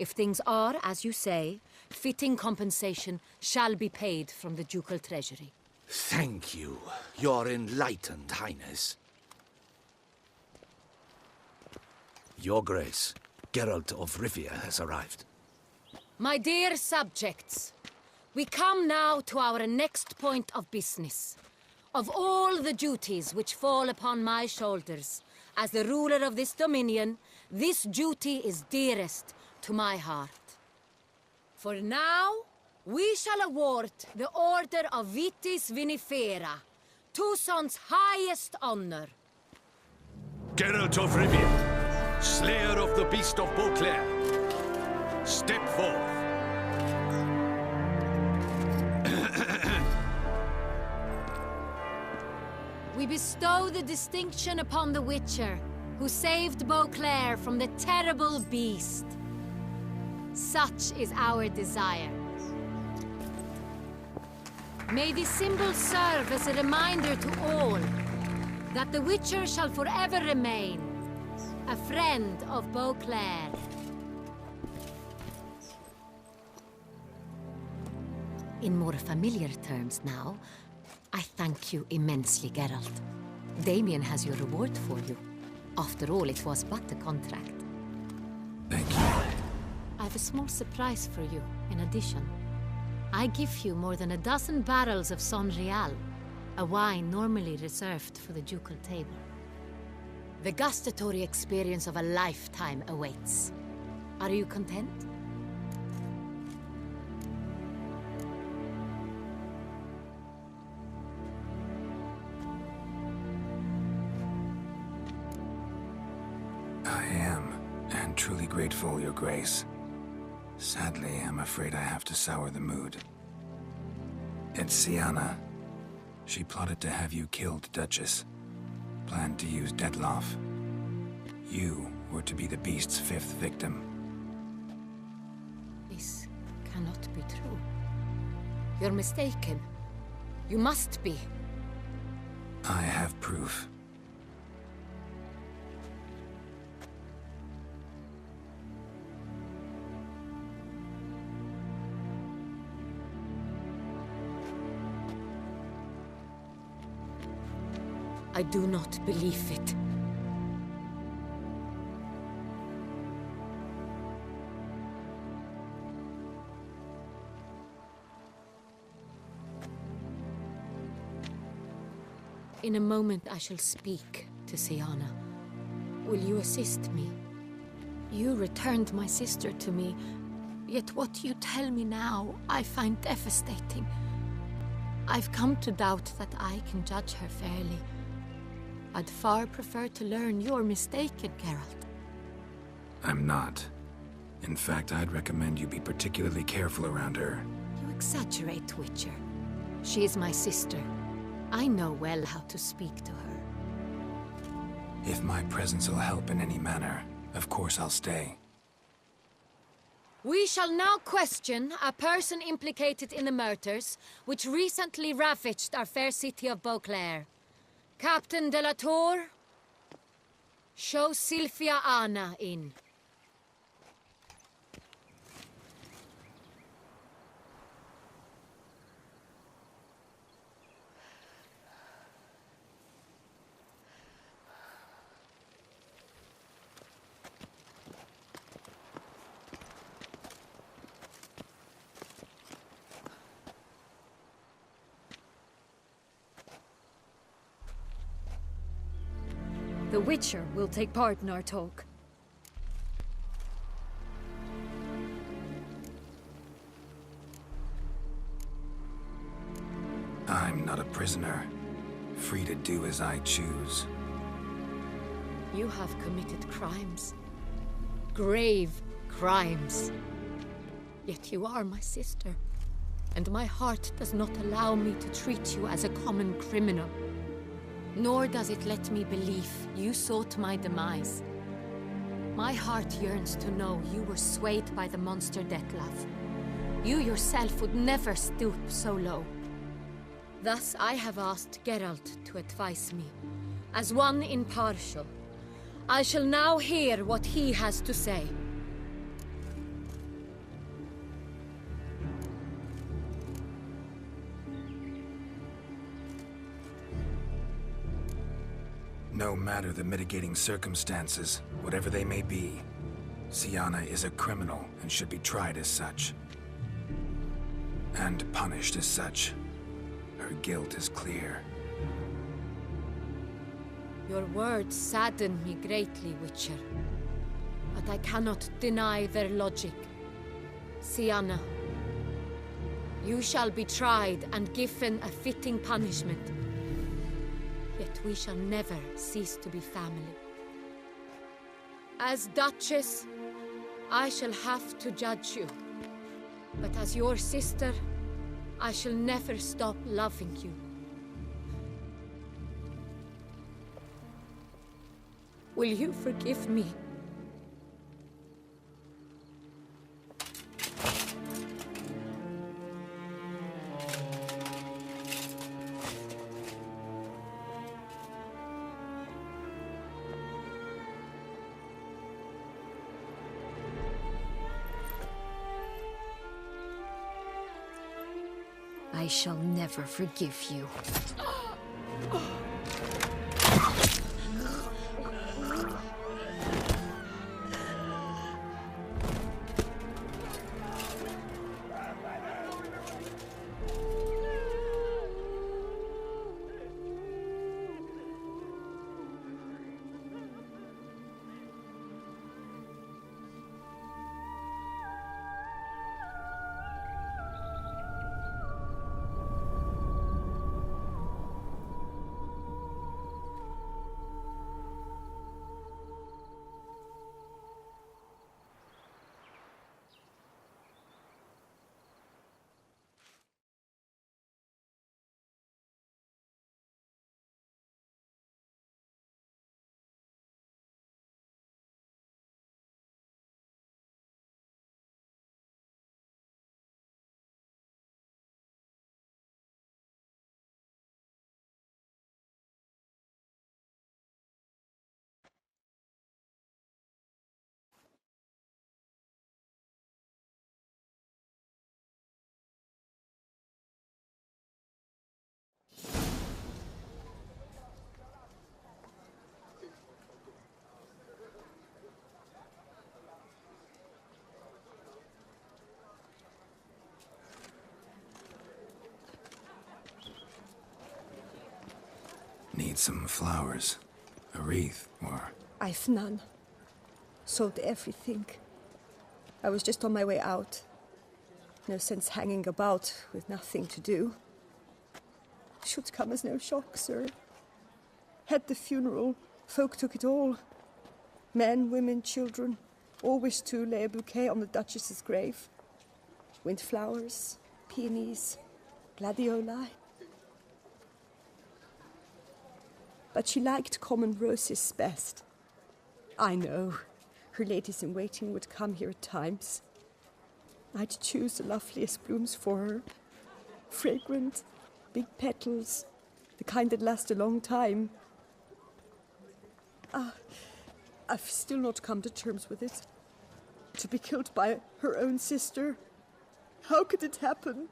If things are as you say, fitting compensation shall be paid from the ducal treasury. Thank you, Your Enlightened Highness. Your Grace, Geralt of Rivia has arrived. My dear subjects, we come now to our next point of business. Of all the duties which fall upon my shoulders, as the ruler of this dominion, this duty is dearest to my heart. For now, we shall award the Order of Vitis Vinifera, Tucson's highest honor. Geralt of Rivia, Slayer of the Beast of Beauclair, step forth. We bestow the distinction upon the Witcher, who saved Beauclair from the terrible beast. Such is our desire. May this symbol serve as a reminder to all that the Witcher shall forever remain a friend of Beauclair. In more familiar terms now, I thank you immensely, Geralt. Damien has your reward for you. After all, it was but a contract. Thank you. I have a small surprise for you, in addition. I give you more than a dozen barrels of Son Real, a wine normally reserved for the ducal table. The gustatory experience of a lifetime awaits. Are you content? I am, and truly grateful, Your Grace. Sadly, I'm afraid I have to sour the mood. It's Sienna. She plotted to have you killed, Duchess. Planned to use Detloff. You were to be the beast's fifth victim. This cannot be true. You're mistaken. You must be. I have proof. I do not believe it. In a moment I shall speak to Sienna. Will you assist me? You returned my sister to me, yet what you tell me now I find devastating. I've come to doubt that I can judge her fairly. I'd far prefer to learn you're mistaken, Geralt. I'm not. In fact, I'd recommend you be particularly careful around her. You exaggerate, Witcher. She is my sister. I know well how to speak to her. If my presence will help in any manner, of course I'll stay. We shall now question a person implicated in the murders which recently ravaged our fair city of Beauclair. Captain de la Tour, show Sylvia Anna in. The Witcher will take part in our talk. I'm not a prisoner, free to do as I choose. You have committed crimes. Grave crimes. Yet you are my sister, and my heart does not allow me to treat you as a common criminal. Nor does it let me believe you sought my demise. My heart yearns to know you were swayed by the monster Detlaff. You yourself would never stoop so low. Thus I have asked Geralt to advise me, as one impartial. I shall now hear what he has to say. No matter the mitigating circumstances, whatever they may be, Siana is a criminal and should be tried as such. And punished as such. Her guilt is clear. Your words sadden me greatly, Witcher. But I cannot deny their logic. Siana, you shall be tried and given a fitting punishment. Yet we shall never cease to be family. As Duchess, I shall have to judge you. But as your sister, I shall never stop loving you. Will you forgive me? I shall never forgive you. Need some flowers. A wreath, or... I've none. Sold everything. I was just on my way out. No sense hanging about with nothing to do. Should come as no shock, sir. Had the funeral, folk took it all. Men, women, children, all wished to lay a bouquet on the Duchess's grave. Windflowers, peonies, gladioli. But she liked common roses best. I know, her ladies-in-waiting would come here at times. I'd choose the loveliest blooms for her. Fragrant, big petals, the kind that last a long time. I've still not come to terms with it. To be killed by her own sister. How could it happen?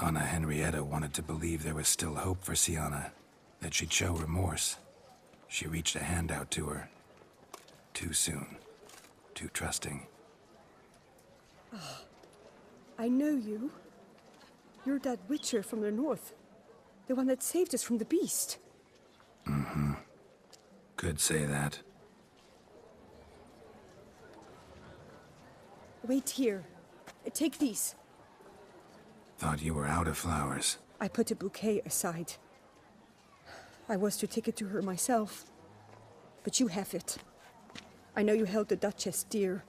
Anna Henrietta wanted to believe there was still hope for Siana, that she'd show remorse. She reached a hand out to her. Too soon. Too trusting. I know you. You're that witcher from the north. The one that saved us from the beast. Mm-hmm. Could say that. Wait here. Take these. Thought you were out of flowers. I put a bouquet aside. I was to take it to her myself. But you have it. I know you held the Duchess dear.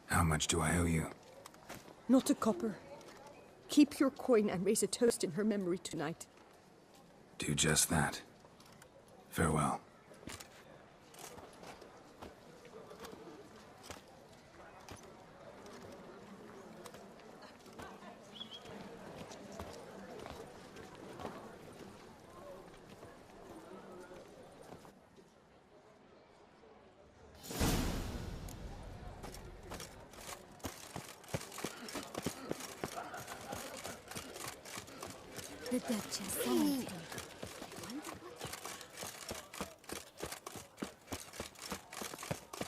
How much do I owe you? Not a copper. Keep your coin and raise a toast in her memory tonight. Do just that. Farewell. The Duchess.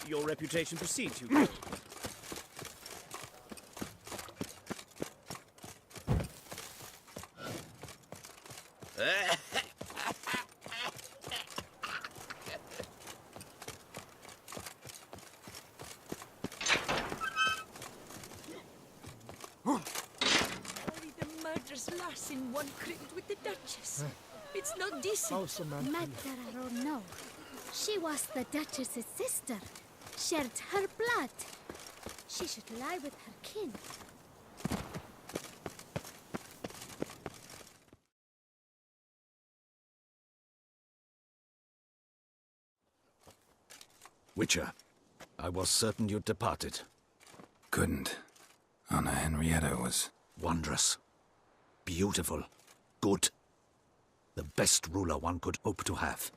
Your reputation precedes you, Geralt. The murderous lass in one crypt with the Duchess. It's not decent. Matter or no, she was the Duchess's sister. Shared her blood. She should lie with her kin. Witcher, I was certain you'd departed. Couldn't. Anna Henrietta was... Wondrous. Beautiful. Good. The best ruler one could hope to have.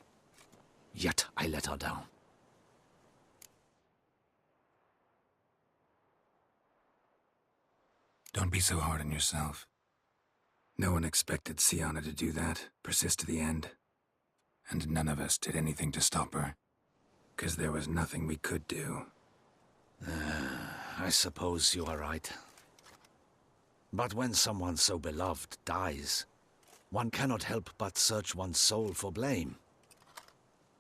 Yet I let her down. Don't be so hard on yourself. No one expected Sienna to do that, persist to the end. And none of us did anything to stop her. 'Cause there was nothing we could do. I suppose you are right. But when someone so beloved dies, one cannot help but search one's soul for blame.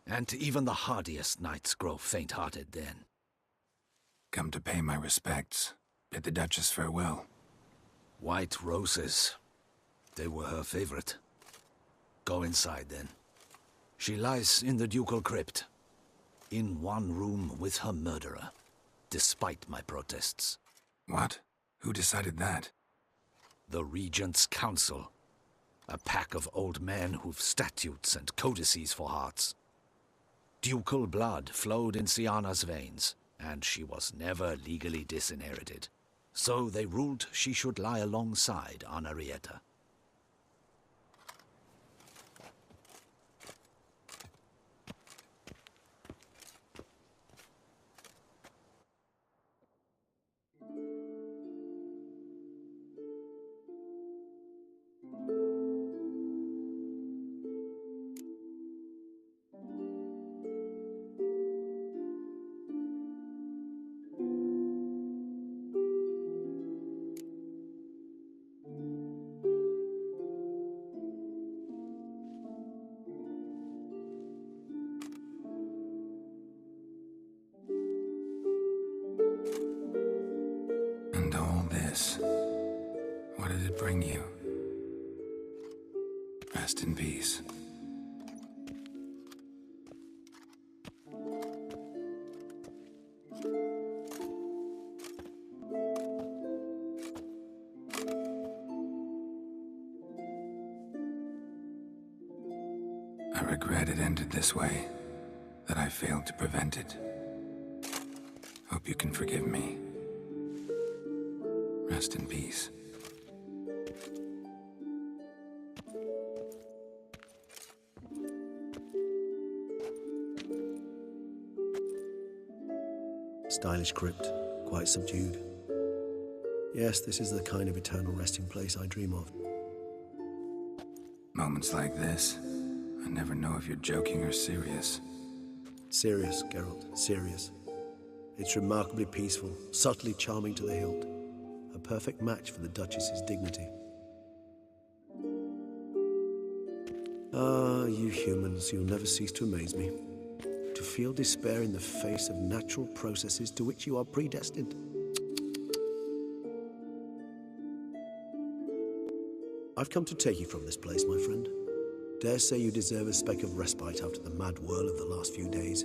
And even the hardiest knights grow faint-hearted then. Come to pay my respects. Bid the Duchess farewell. White roses. They were her favorite. Go inside then. She lies in the ducal crypt. In one room with her murderer. Despite my protests. What? Who decided that? The Regent's Council. A pack of old men who've statutes and codices for hearts. Ducal blood flowed in Sienna's veins, and she was never legally disinherited. So they ruled she should lie alongside Anna Henrietta. And all this, what did it bring you? Rest in peace. I regret it ended this way, that I failed to prevent it. Hope you can forgive me. Rest in peace. Stylish crypt, quite subdued. Yes, this is the kind of eternal resting place I dream of. Moments like this, I never know if you're joking or serious. Serious, Geralt, serious. It's remarkably peaceful, subtly charming to the hilt. A perfect match for the Duchess's dignity. Ah, you humans, you'll never cease to amaze me. To feel despair in the face of natural processes to which you are predestined. I've come to take you from this place, my friend. Dare say you deserve a speck of respite after the mad whirl of the last few days.